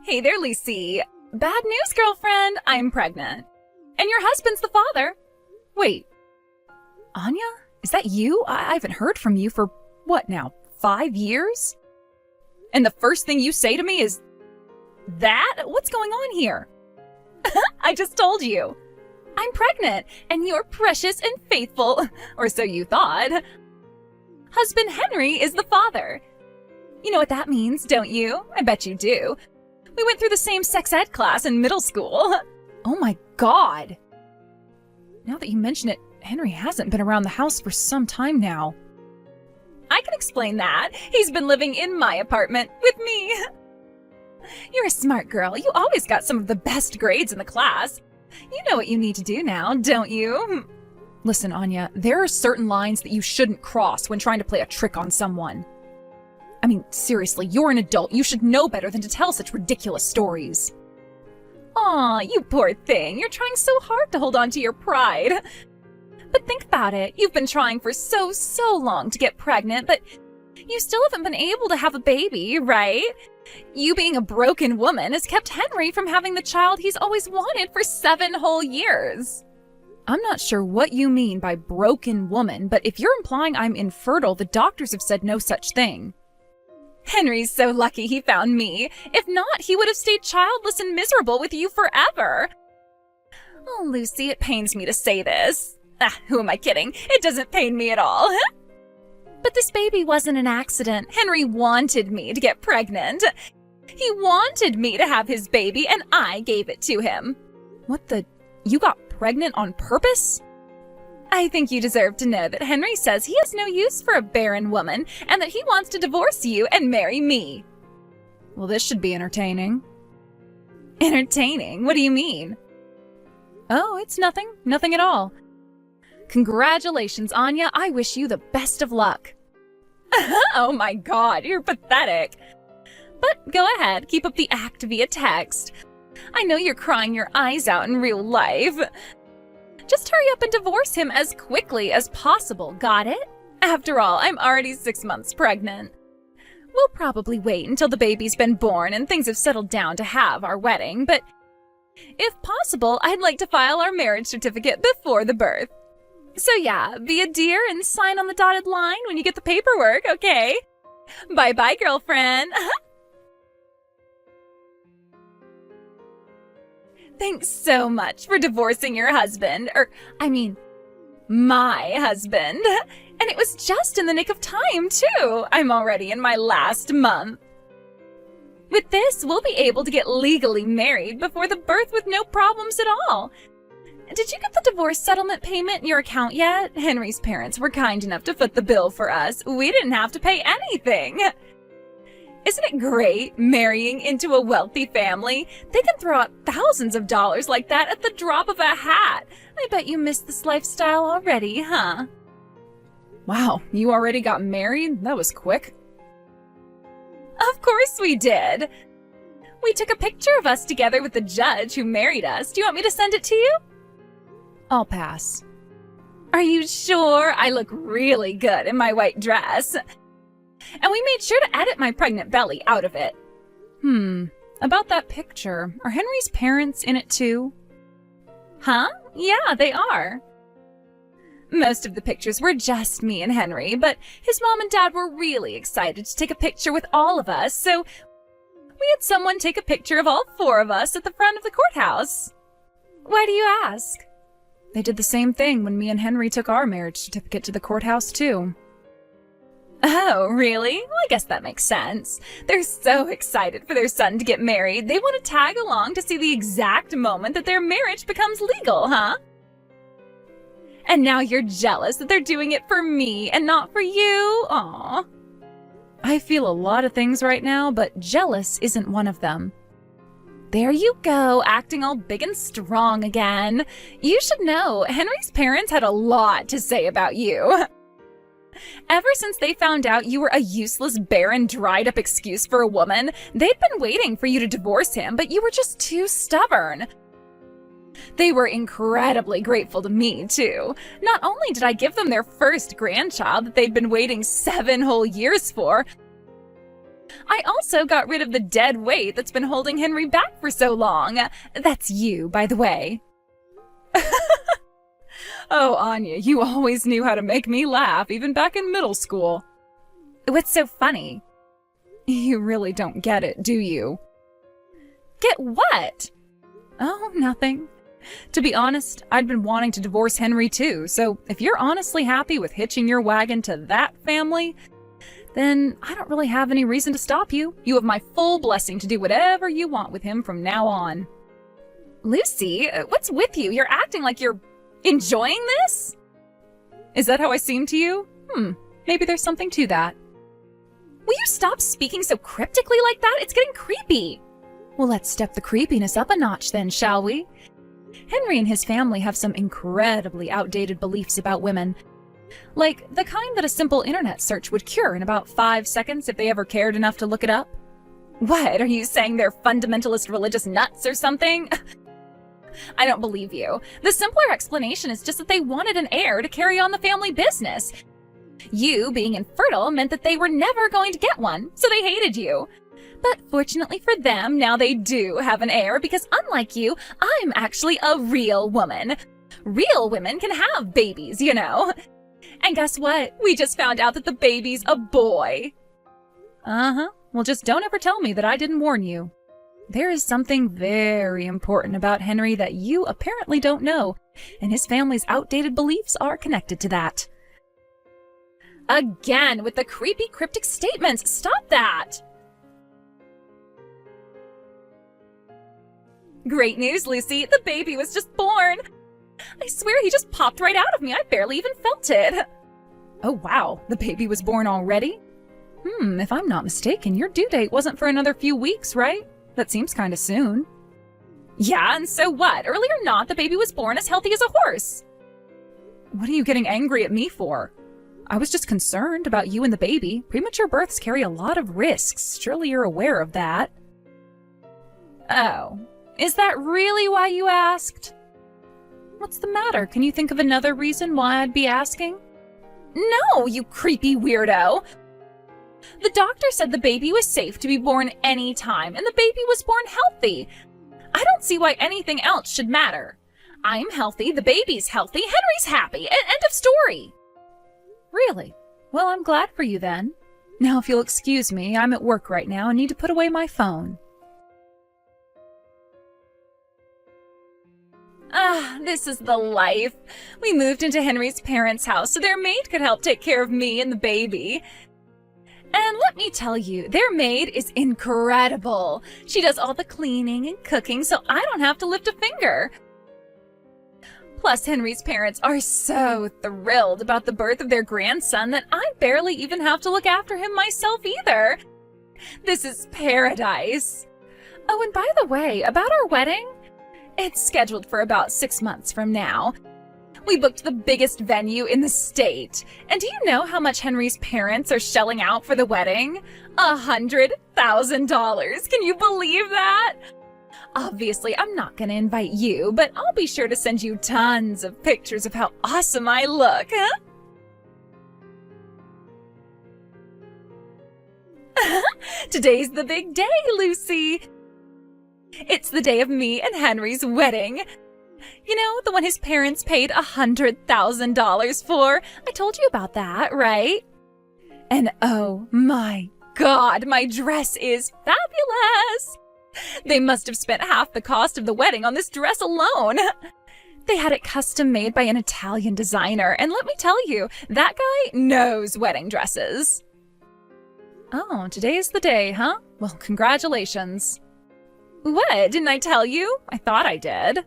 Hey there, Lucy. Bad news, girlfriend. I'm pregnant. And your husband's the father. Wait, Anya? Is that you? I haven't heard from you for, what now, 5 years? And the first thing you say to me is, that? What's going on here? I just told you. I'm pregnant, and you're precious and faithful, or so you thought. Husband Henry is the father. You know what that means, don't you? I bet you do. We went through the same sex ed class in middle school. Oh my God. Now that you mention it, Henry hasn't been around the house for some time now. I can explain that. He's been living in my apartment with me. You're a smart girl. You always got some of the best grades in the class. You know what you need to do now, don't you? Listen, Anya, there are certain lines that you shouldn't cross when trying to play a trick on someone. I mean, seriously, you're an adult. You should know better than to tell such ridiculous stories. Aw, you poor thing. You're trying so hard to hold on to your pride. But think about it. You've been trying for so long to get pregnant, but you still haven't been able to have a baby, right? You being a broken woman has kept Henry from having the child he's always wanted for 7 whole years. I'm not sure what you mean by broken woman, but if you're implying I'm infertile, the doctors have said no such thing. Henry's so lucky he found me. If not, he would have stayed childless and miserable with you forever. Oh, Lucy, it pains me to say this. Who am I kidding? It doesn't pain me at all. But this baby wasn't an accident. Henry wanted me to get pregnant. He wanted me to have his baby, and I gave it to him. What the? You got pregnant on purpose? I think you deserve to know that Henry says he has no use for a barren woman and that he wants to divorce you and marry me. Well, this should be entertaining. Entertaining? What do you mean? Oh, it's nothing. Nothing at all. Congratulations, Anya. I wish you the best of luck. Oh my God, you're pathetic. But go ahead, keep up the act via text. I know you're crying your eyes out in real life. Just hurry up and divorce him as quickly as possible, got it? After all, I'm already 6 months pregnant. We'll probably wait until the baby's been born and things have settled down to have our wedding, but if possible, I'd like to file our marriage certificate before the birth. So yeah, be a dear and sign on the dotted line when you get the paperwork, okay? Bye-bye, girlfriend. Thanks so much for divorcing your husband, my husband. And it was just in the nick of time, too. I'm already in my last month. With this, we'll be able to get legally married before the birth with no problems at all. Did you get the divorce settlement payment in your account yet? Henry's parents were kind enough to foot the bill for us. We didn't have to pay anything. Isn't it great, marrying into a wealthy family? They can throw out thousands of dollars like that at the drop of a hat. I bet you miss this lifestyle already, huh? Wow, you already got married? That was quick. Of course we did. We took a picture of us together with the judge who married us. Do you want me to send it to you? I'll pass. Are you sure? I look really good in my white dress. And we made sure to edit my pregnant belly out of it. About that picture, are Henry's parents in it too? Huh? Yeah, they are. Most of the pictures were just me and Henry, but his mom and dad were really excited to take a picture with all of us, so we had someone take a picture of all 4 of us at the front of the courthouse. Why do you ask? They did the same thing when me and Henry took our marriage certificate to the courthouse too. Oh, really? Well, I guess that makes sense. They're so excited for their son to get married. They want to tag along to see the exact moment that their marriage becomes legal, huh? And now you're jealous that they're doing it for me and not for you? Aw. I feel a lot of things right now, but jealous isn't one of them. There you go, acting all big and strong again. You should know, Henry's parents had a lot to say about you. Ever since they found out you were a useless, barren, dried-up excuse for a woman, they'd been waiting for you to divorce him, but you were just too stubborn. They were incredibly grateful to me, too. Not only did I give them their first grandchild that they'd been waiting 7 whole years for, I also got rid of the dead weight that's been holding Henry back for so long. That's you, by the way. Oh, Anya, you always knew how to make me laugh, even back in middle school. What's so funny? You really don't get it, do you? Get what? Oh, nothing. To be honest, I'd been wanting to divorce Henry too, so if you're honestly happy with hitching your wagon to that family, then I don't really have any reason to stop you. You have my full blessing to do whatever you want with him from now on. Lucy, what's with you? You're acting like you're enjoying this? Is that how I seem to you? Maybe there's something to that. Will you stop speaking so cryptically like that? It's getting creepy. Well, let's step the creepiness up a notch then, shall we? Henry and his family have some incredibly outdated beliefs about women. Like the kind that a simple internet search would cure in about 5 seconds if they ever cared enough to look it up. What, are you saying they're fundamentalist religious nuts or something? I don't believe you. The simpler explanation is just that they wanted an heir to carry on the family business. You being infertile meant that they were never going to get one, so they hated you. But fortunately for them, now they do have an heir because unlike you, I'm actually a real woman. Real women can have babies, you know. And guess what? We just found out that the baby's a boy. Well, just don't ever tell me that I didn't warn you. There is something very important about Henry that you apparently don't know, and his family's outdated beliefs are connected to that. Again, with the creepy, cryptic statements. Stop that! Great news, Lucy. The baby was just born. I swear he just popped right out of me. I barely even felt it. Oh, wow. The baby was born already? If I'm not mistaken, your due date wasn't for another few weeks, right? That seems kind of soon. Yeah, and so what? Early or not, the baby was born as healthy as a horse. What are you getting angry at me for? I was just concerned about you and the baby. Premature births carry a lot of risks. Surely you're aware of that. Oh, is that really why you asked? What's the matter? Can you think of another reason why I'd be asking? No, you creepy weirdo. The doctor said the baby was safe to be born any time, and the baby was born healthy. I don't see why anything else should matter. I'm healthy, the baby's healthy, Henry's happy. End of story. Really? Well, I'm glad for you then. Now, if you'll excuse me, I'm at work right now and need to put away my phone. This is the life. We moved into Henry's parents' house so their maid could help take care of me and the baby. And let me tell you, their maid is incredible. She does all the cleaning and cooking so I don't have to lift a finger. Plus, Henry's parents are so thrilled about the birth of their grandson that I barely even have to look after him myself either. This is paradise. Oh, and by the way, about our wedding, it's scheduled for about 6 months from now. We booked the biggest venue in the state. And do you know how much Henry's parents are shelling out for the wedding? $100,000. Can you believe that? Obviously, I'm not going to invite you, but I'll be sure to send you tons of pictures of how awesome I look, huh? Today's the big day, Lucy. It's the day of me and Henry's wedding. You know, the one his parents paid $100,000 for. I told you about that, right? And oh my God, my dress is fabulous. They must have spent half the cost of the wedding on this dress alone. They had it custom made by an Italian designer, and let me tell you, that guy knows wedding dresses. Oh, today's the day, huh? Well, congratulations. What, didn't I tell you? I thought I did.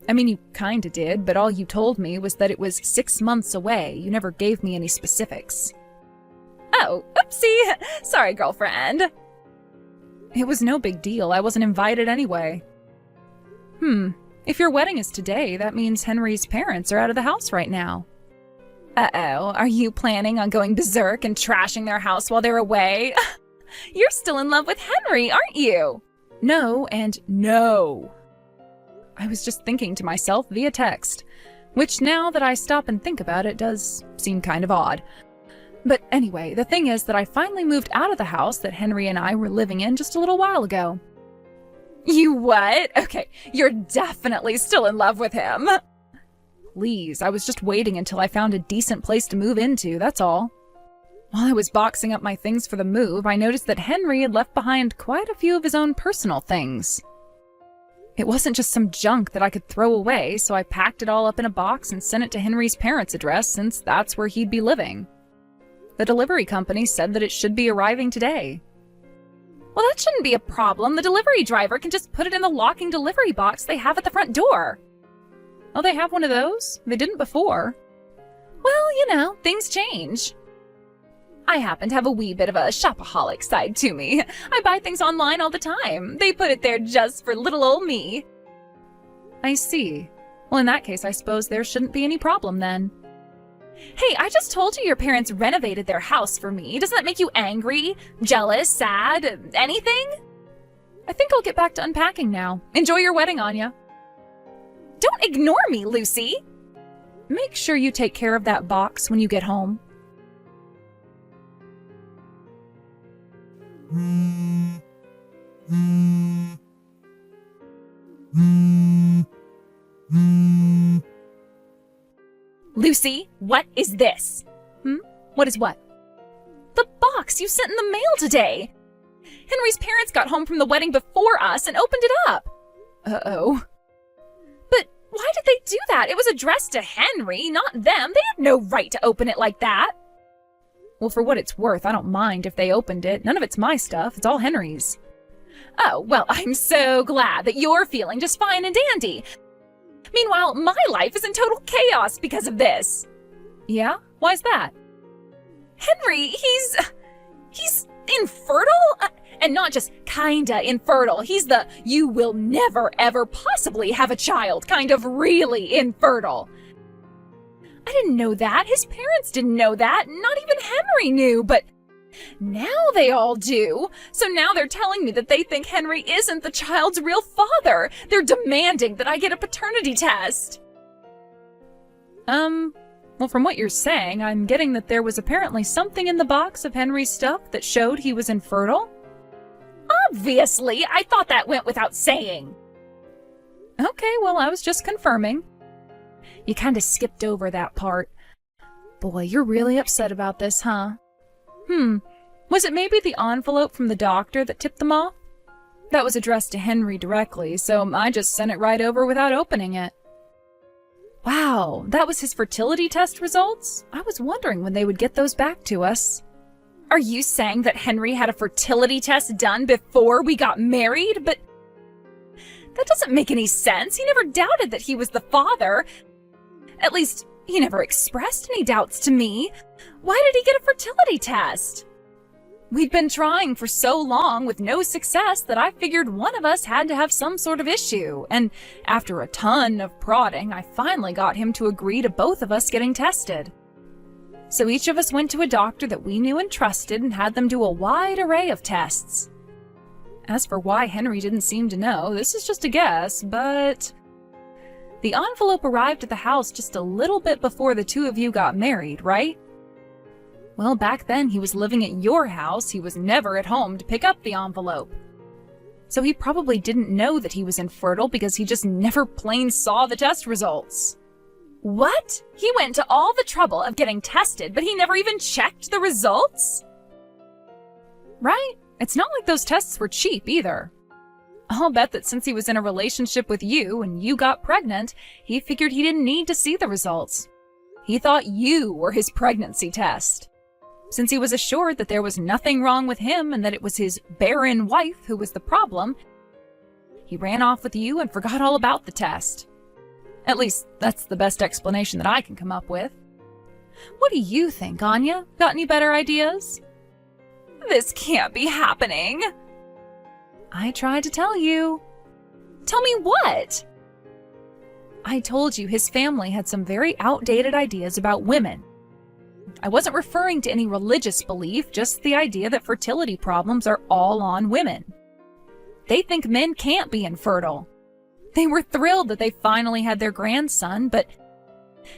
I mean, you kinda did, but all you told me was that it was 6 months away. You never gave me any specifics. Oh, oopsie. Sorry, girlfriend. It was no big deal. I wasn't invited anyway. If your wedding is today, that means Henry's parents are out of the house right now. Uh-oh, are you planning on going berserk and trashing their house while they're away? You're still in love with Henry, aren't you? No and no. I was just thinking to myself via text, which now that I stop and think about it does seem kind of odd. But anyway, the thing is that I finally moved out of the house that Henry and I were living in just a little while ago. You what? Okay, you're definitely still in love with him. Please, I was just waiting until I found a decent place to move into, that's all. While I was boxing up my things for the move, I noticed that Henry had left behind quite a few of his own personal things. It wasn't just some junk that I could throw away, so I packed it all up in a box and sent it to Henry's parents' address since that's where he'd be living. The delivery company said that it should be arriving today. Well, that shouldn't be a problem. The delivery driver can just put it in the locking delivery box they have at the front door. Oh, they have one of those? They didn't before. Well, you know, things change. I happen to have a wee bit of a shopaholic side to me. I buy things online all the time. They put it there just for little old me. I see. Well, in that case, I suppose there shouldn't be any problem then. Hey, I just told you your parents renovated their house for me. Doesn't that make you angry, jealous, sad, anything? I think I'll get back to unpacking now. Enjoy your wedding, Anya. Don't ignore me, Lucy. Make sure you take care of that box when you get home. Lucy, what is this? What is what? The box you sent in the mail today. Henry's parents got home from the wedding before us and opened it up. Uh-oh. But why did they do that? It was addressed to Henry, not them. They had no right to open it like that. Well, for what it's worth, I don't mind if they opened it. None of it's my stuff. It's all Henry's. Oh, well, I'm so glad that you're feeling just fine and dandy. Meanwhile, my life is in total chaos because of this. Yeah? Why's that? Henry, he's infertile? And not just kinda infertile. He's the you will never ever possibly have a child kind of really infertile. I didn't know that. His parents didn't know that. Not even Henry knew, but now they all do. So now they're telling me that they think Henry isn't the child's real father. They're demanding that I get a paternity test. Well, from what you're saying, I'm getting that there was apparently something in the box of Henry's stuff that showed he was infertile. Obviously, I thought that went without saying. Okay, well, I was just confirming. You kind of skipped over that part. Boy, you're really upset about this, huh? Was it maybe the envelope from the doctor that tipped them off? That was addressed to Henry directly, so I just sent it right over without opening it. Wow, that was his fertility test results? I was wondering when they would get those back to us. Are you saying that Henry had a fertility test done before we got married? But that doesn't make any sense. He never doubted that he was the father. At least, he never expressed any doubts to me. Why did he get a fertility test? We'd been trying for so long with no success that I figured one of us had to have some sort of issue. And after a ton of prodding, I finally got him to agree to both of us getting tested. So each of us went to a doctor that we knew and trusted and had them do a wide array of tests. As for why Henry didn't seem to know, this is just a guess, but the envelope arrived at the house just a little bit before the two of you got married, right? Well, back then he was living at your house. He was never at home to pick up the envelope. So he probably didn't know that he was infertile because he just never plain saw the test results. What? He went to all the trouble of getting tested, but he never even checked the results? Right? It's not like those tests were cheap either. I'll bet that since he was in a relationship with you and you got pregnant, he figured he didn't need to see the results. He thought you were his pregnancy test. Since he was assured that there was nothing wrong with him and that it was his barren wife who was the problem, he ran off with you and forgot all about the test. At least, that's the best explanation that I can come up with. What do you think, Anya? Got any better ideas? This can't be happening. I tried to tell you. Tell me what? I told you his family had some very outdated ideas about women. I wasn't referring to any religious belief, just the idea that fertility problems are all on women. They think men can't be infertile. They were thrilled that they finally had their grandson, but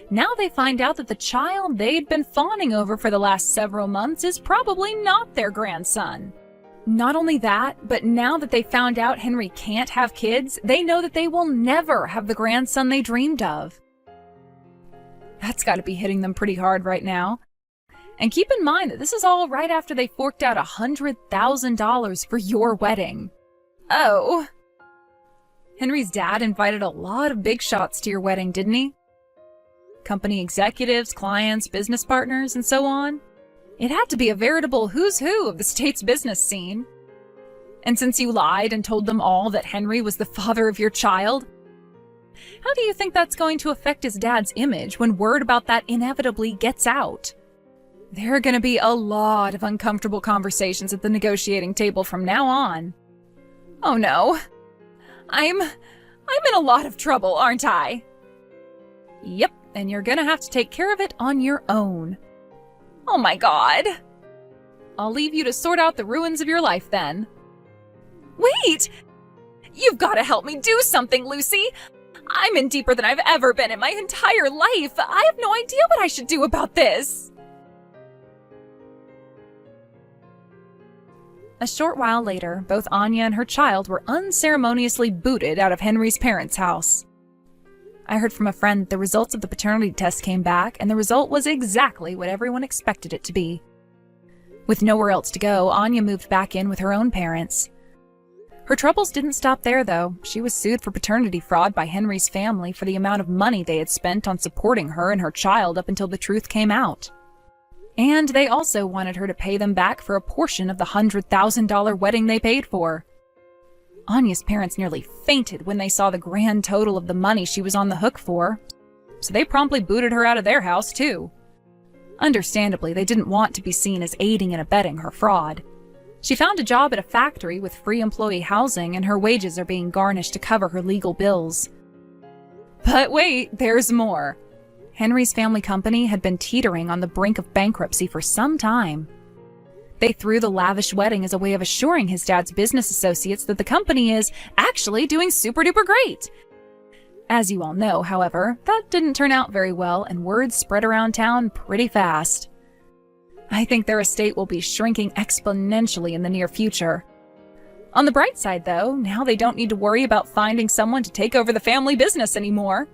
Now they find out that the child they'd been fawning over for the last several months is probably not their grandson. Not only that, but now that they found out Henry can't have kids, they know that they will never have the grandson they dreamed of. That's got to be hitting them pretty hard right now. And keep in mind that this is all right after they forked out $100,000 for your wedding. Oh. Henry's dad invited a lot of big shots to your wedding, didn't he? Company executives, clients, business partners, and so on. It had to be a veritable who's who of the state's business scene. And since you lied and told them all that Henry was the father of your child, how do you think that's going to affect his dad's image when word about that inevitably gets out? There are going to be a lot of uncomfortable conversations at the negotiating table from now on. Oh no. I'm in a lot of trouble, aren't I? Yep, and you're gonna have to take care of it on your own. Oh my God. I'll leave you to sort out the ruins of your life then. Wait! You've got to help me do something, Lucy! I'm in deeper than I've ever been in my entire life. I have no idea what I should do about this. A short while later, both Anya and her child were unceremoniously booted out of Henry's parents' house. I heard from a friend that the results of the paternity test came back, and the result was exactly what everyone expected it to be. With nowhere else to go, Anya moved back in with her own parents. Her troubles didn't stop there, though. She was sued for paternity fraud by Henry's family for the amount of money they had spent on supporting her and her child up until the truth came out. And they also wanted her to pay them back for a portion of the $100,000 wedding they paid for. Anya's parents nearly fainted when they saw the grand total of the money she was on the hook for, so they promptly booted her out of their house, too. Understandably, they didn't want to be seen as aiding and abetting her fraud. She found a job at a factory with free employee housing, and her wages are being garnished to cover her legal bills. But wait, there's more. Henry's family company had been teetering on the brink of bankruptcy for some time. They threw the lavish wedding as a way of assuring his dad's business associates that the company is actually doing super-duper great. As you all know, however, that didn't turn out very well, and word spread around town pretty fast. I think their estate will be shrinking exponentially in the near future. On the bright side, though, now they don't need to worry about finding someone to take over the family business anymore.